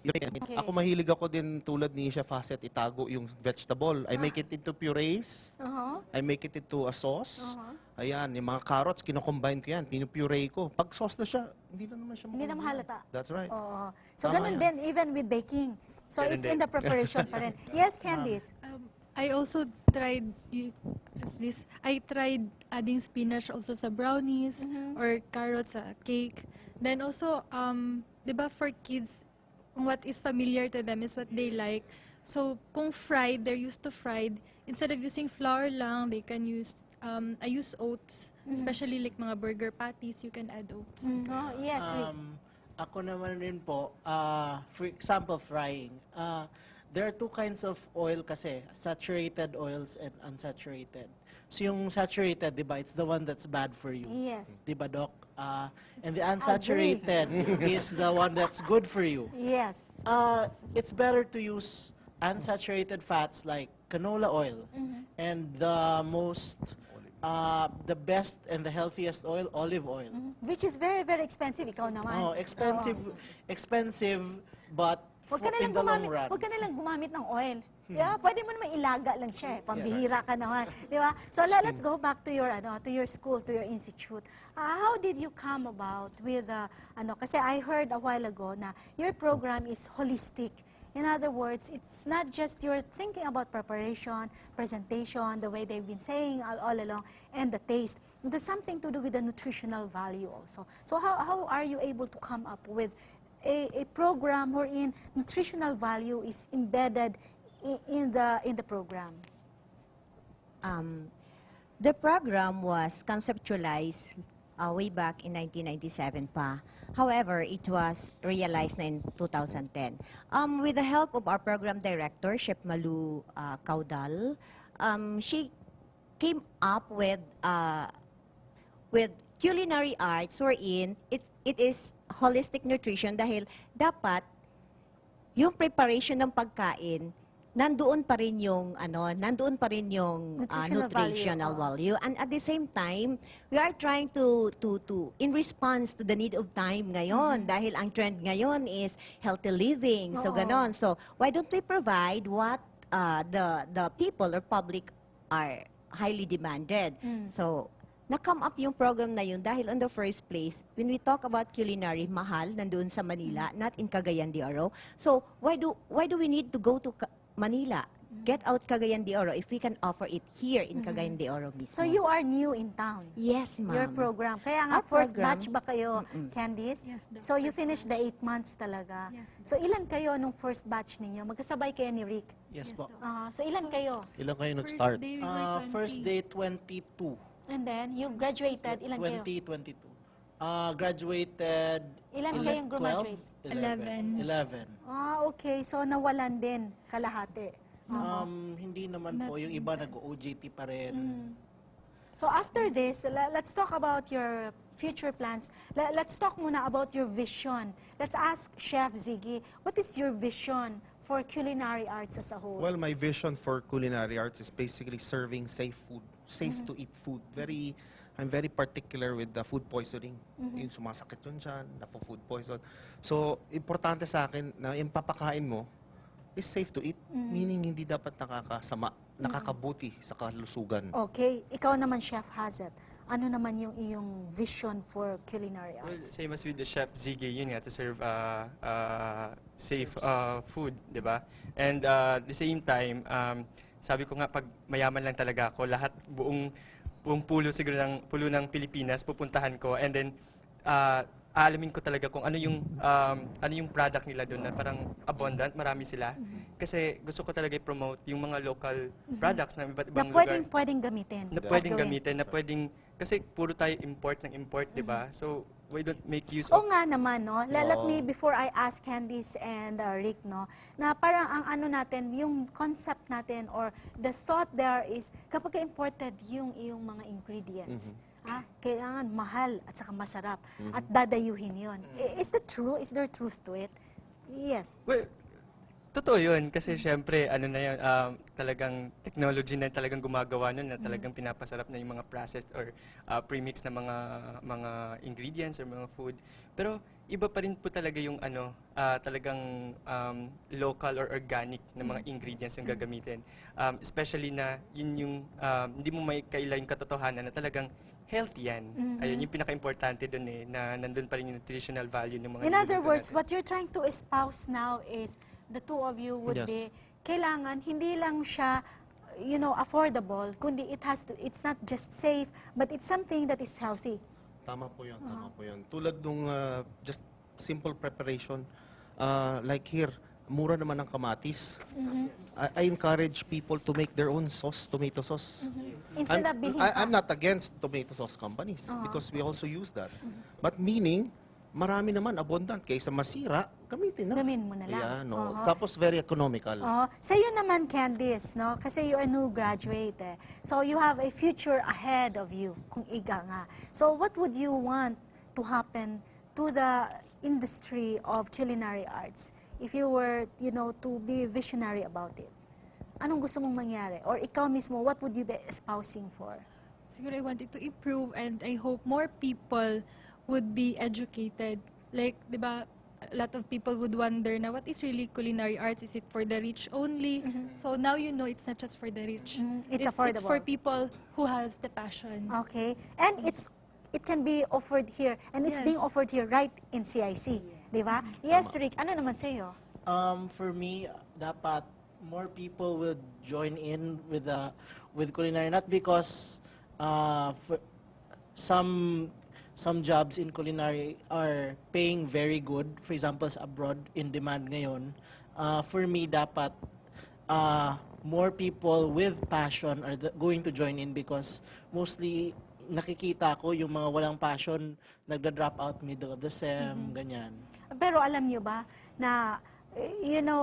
Okay. Ako mahilig ako din tulad ni Chef Hassett, itago yung vegetable. I make it into purees. Uh-huh. I make it into a sauce. Uh-huh. Ayan, yung mga carrots, kinocombine ko yan. Pinupuree ko. Pag sauce na siya, hindi na naman siya Hindi na makuha. mahalata. That's right. Oo. So, Tama ganun yan. din, even with baking. So, Ganun it's din. in the preparation pa rin. Yes, Candice? I also tried I tried adding spinach also sa brownies or carrots sa cake. Then also, 'di ba for kids, what is familiar to them is what they like. So kung fried, they're used to fried. Instead of using flour lang, they can use I use oats, especially like mga burger patties, you can add oats. Oh, yes, Rick. Ako naman rin po, for example, frying. There are two kinds of oil kasi, saturated oils and unsaturated. So yung saturated, di ba, it's the one that's bad for you. Yes. Di ba, Doc? And the unsaturated is the one that's good for you. Yes. It's better to use unsaturated fats like canola oil. And the best and the healthiest oil, olive oil. Which is very, very expensive. Ikaw naman. Oh, expensive, but Huwag ka in nalang the long gumamit, run. huwag ka nalang gumamit ng oil. Yeah, pwede mo naman ilaga lang siya. Pambihira ka naman, di ba? So let's go back to your school, to your institute. How did you come about with kasi I heard a while ago na your program is holistic. In other words, it's not just you're thinking about preparation, presentation, the way they've been saying all along, and the taste. There's something to do with the nutritional value also. So how are you able to come up with a program wherein nutritional value is embedded in the program? The program was conceptualized way back in 1997 pa. However, it was realized na in 2010. With the help of our program director, Chef Malu Caudal, she came up with culinary arts wherein it is holistic nutrition dahil dapat yung preparation ng pagkain nandoon pa rin yung nutritional value, and at the same time we are trying to in response to the need of time ngayon dahil ang trend ngayon is healthy living, so ganon. So why don't we provide what the people or public are highly demanded? So na-come up yung program na yun dahil on the first place, when we talk about culinary, mahal, nandoon sa Manila, not in Cagayan de Oro. So, why do we need to go to Manila? Get out Cagayan de Oro if we can offer it here in Cagayan de Oro mismo. So you are new in town. Yes, ma'am. Your program. Kaya nga, Our first program. batch ba kayo, Candice? Yes, the So you first finished the 8 months talaga. Yes. So ilan kayo nung first batch ninyo? Magkasabay kayo ni Rick? Yes po. So ilan kayo? Ilan kayo First nag-start? day we were 20. First day, 22. And then, you graduated, ilan kayo? 2022. Graduated... Ilan kayong graduate? 11. Okay. So nawalan din kalahati. Hindi naman po. Yung iba nag-OJT pa rin. So after this, let's talk about your future plans. Let's talk muna about your vision. Let's ask Chef Ziggy, what is your vision for culinary arts as a whole? Well, my vision for culinary arts is basically serving safe food, safe to eat food. I'm very particular with the food poisoning. Yung sumasakit yun dyan, food poison. So, importante sa akin na yung papakain mo is safe to eat. Meaning, hindi dapat nakakabuti sa kalusugan. Okay. Ikaw naman, Chef Hazet. Ano naman yung iyong vision for culinary Well, arts? same as with the Chef Ziggy, yun nga, to serve safe food, di ba? And at the same time, sabi ko nga, pag mayaman lang talaga ako, lahat, buong pulo ng Pilipinas, pupuntahan ko, and then, aalamin ko talaga kung ano yung product nila doon na parang abundant, marami sila. Kasi gusto ko talaga i-promote yung mga local products ng iba't Na ibang lugar. pwedeng gamitin. Na pwedeng gamitin, na pwedeng, kasi puro tayo import ng import, di ba? So, why don't make use Oo of... nga naman, no? Let me, before I ask Candice and Rick, no? Na parang ang ano natin, yung concept natin or the thought there is, kapag imported yung iyong mga ingredients, kailangan mahal at saka masarap at dadayuhin yon. Is that true? Is there truth to it? Yes. Well, Totoo yun. Kasi syempre, ano na yun, talagang technology na talagang gumagawa nun, na talagang pinapasarap na yung mga processed or premix na mga ingredients or mga food. Pero iba pa rin po talaga yung talagang local or organic na mga ingredients yung gagamitin. Especially na yun yung hindi mo may kaila yung katotohanan na talagang healthy yan. Ayun, yung pinaka-importante dun na nandun pa rin yung nutritional value ng mga In other niluluto words, natin. what you're trying to espouse now is the two of you would Yes. be, kailangan hindi lang siya, affordable, kundi it's not just safe, but it's something that is healthy. Tama po yun, tama po yun. Tulad nung just simple preparation, like here, mura naman ang kamatis. I encourage people to make their own sauce, tomato sauce. Instead of bilhin I'm ka. not against tomato sauce companies because we also use that. But meaning, marami naman abundant kaysa masira, gamitin na. Gamin mo na lang. Ayan, no. Oo. Tapos very economical. Sa'yo naman, Candice, no? Kasi you're a new graduate, eh. So you have a future ahead of you, kung iga nga. So what would you want to happen to the industry of culinary arts if you were, to be visionary about it? Anong gusto mong mangyari? Or ikaw mismo, what would you be espousing for? Siguro I wanted to improve and I hope more people would be educated. Like, di ba, a lot of people would wonder na what is really culinary arts? Is it for the rich only? So now you know it's not just for the rich. It's It's affordable. for people who has the passion. Okay. And it can be offered here. And it's Yes. being offered here right in CIC. Di ba? Yes, Rick. Ano naman sa'yo? For me, dapat more people would join in with culinary, not because for some jobs in culinary are paying very good, for example, sa abroad, in demand ngayon. For me, dapat more people with passion are going to join in because mostly nakikita ko yung mga walang passion nagda-drop out middle of the SEM, ganyan. Pero alam niyo ba na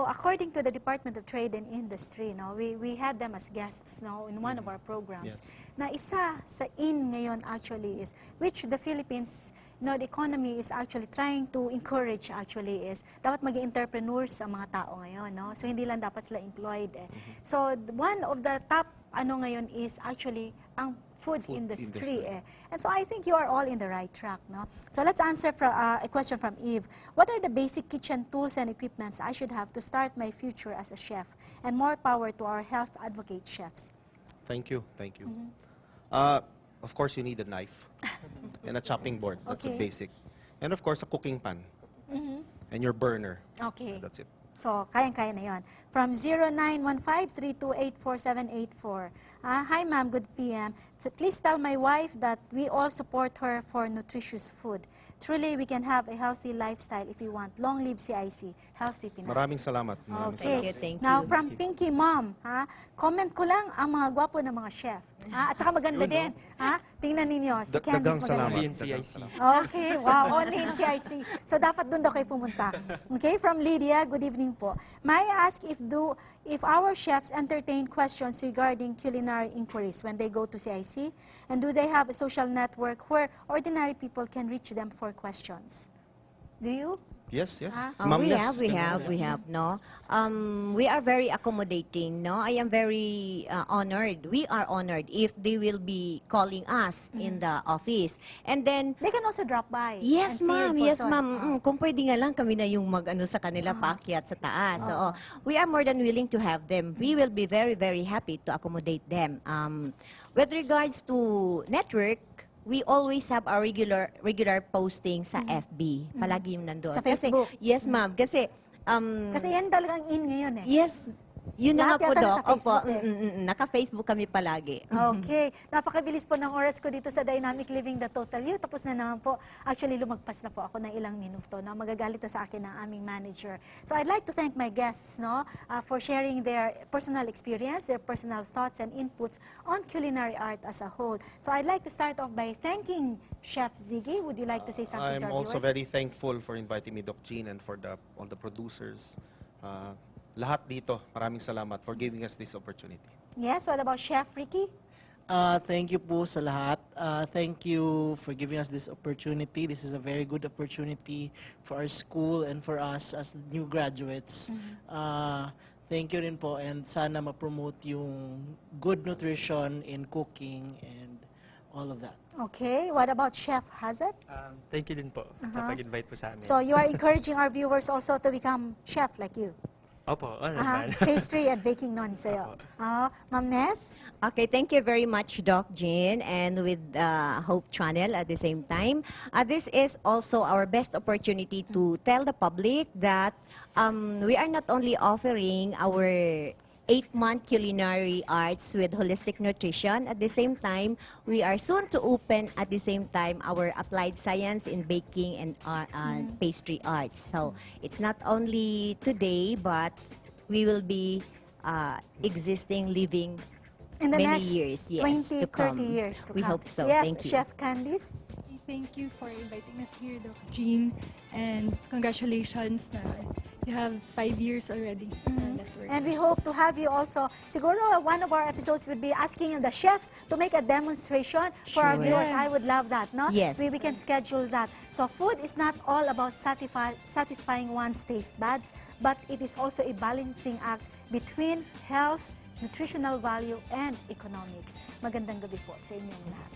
according to the Department of Trade and Industry, we had them as guests, in one of our programs. Yes. Na isa sa in ngayon actually is which the Philippines, the economy is actually trying to encourage actually is dapat maging entrepreneurs ang mga tao ngayon, no? So hindi lang dapat sila employed eh. So one of the top ngayon is actually ang food industry eh. And so I think you are all in the right track, no? So let's answer a question from Eve. What are the basic kitchen tools and equipments I should have to start my future as a chef? And more power to our health advocate chefs. Thank you, thank you. Of course, you need a knife and a chopping board. That's a Okay. basic. And of course, a cooking pan. And your burner. Okay. That's it. So, kayang-kaya na yon. From 0915-328-4784. Hi, ma'am. Good PM. So, please tell my wife that we all support her for nutritious food. Truly, we can have a healthy lifestyle if we want. Long live CIC. Healthy Pinas. Maraming salamat. Maraming Okay. Thank you. Now, from Pinky Mom, comment ko lang ang mga gwapo ng mga chef. At saka maganda din. Tingnan ninyo, si Candice Dagang maganda. salamat. Only in dagang CIC. salamat. Okay, wow, only in CIC. So dapat doon daw kayo pumunta. Okay, from Lydia, good evening po. May I ask if our chefs entertain questions regarding culinary inquiries when they go to CIC? And do they have a social network where ordinary people can reach them for questions? Do you? Yes, yes. We Ma'am, have, yes. no? We are very accommodating, no? I am very honored. We are honored if they will be calling us in the office. And then, They can also drop by. yes, and see ma'am. in Yes, person. ma'am. Kung pwede nga lang kami na yung mag-ano sa kanila, paakyat sa taas. So, we are more than willing to have them. We will be very, very happy to accommodate them. With regards to network, we always have our regular posting sa FB. Palagi yung nandun. Sa Facebook. Yes, ma'am. Kasi, Kasi yan talagang in ngayon eh. yes, yun na Lahat nga po, yata Doc. nasa Facebook Opo, naka-Facebook kami palagi. Okay. Napakabilis po ng oras ko dito sa Dynamic Living the Total You. Tapos na naman po. Actually, lumagpas na po ako ng ilang minuto. No? Magagalit na sa akin ng aming manager. So I'd like to thank my guests for sharing their personal experience, their personal thoughts and inputs on culinary art as a whole. So I'd like to start off by thanking Chef Ziggy. Would you like to say something to I'm our also viewers? very thankful for inviting me, Doc Jean, and for all the producers. Lahat dito, maraming salamat for giving us this opportunity. Yes, what about Chef Ricky? Thank you po sa lahat. thank you for giving us this opportunity. This is a very good opportunity for our school and for us as new graduates. Thank you rin po, and sana ma-promote yung good nutrition in cooking and all of that. Okay, what about Chef Hazard? Thank you din po sa pag-invite po sa amin. So you are encouraging our viewers also to become chef like you. Opo, ano Aha, naman. pastry and baking non sa'yo. Ma'am Ness? Okay, thank you very much, Doc Jean, and with Hope Channel at the same time. This is also our best opportunity to tell the public that we are not only offering our 8-month culinary arts with holistic nutrition. At the same time, we are soon to open at the same time our applied science in baking and pastry arts. So it's not only today, but we will be existing, living In the many next years, yes, 20, to 30 come. years to We come. hope so. Yes, Thank you. Chef Candice? Thank you for inviting us here, Doc Jean, and congratulations na you have 5 years already. that work. And we hope to have you also. Siguro one of our episodes would be asking the chefs to make a demonstration for our Sure. viewers. Yeah. I would love that, no? Yes. We can schedule that. So food is not all about satisfying one's taste buds, but it is also a balancing act between health, nutritional value, and economics. Magandang gabi po sa inyong lahat.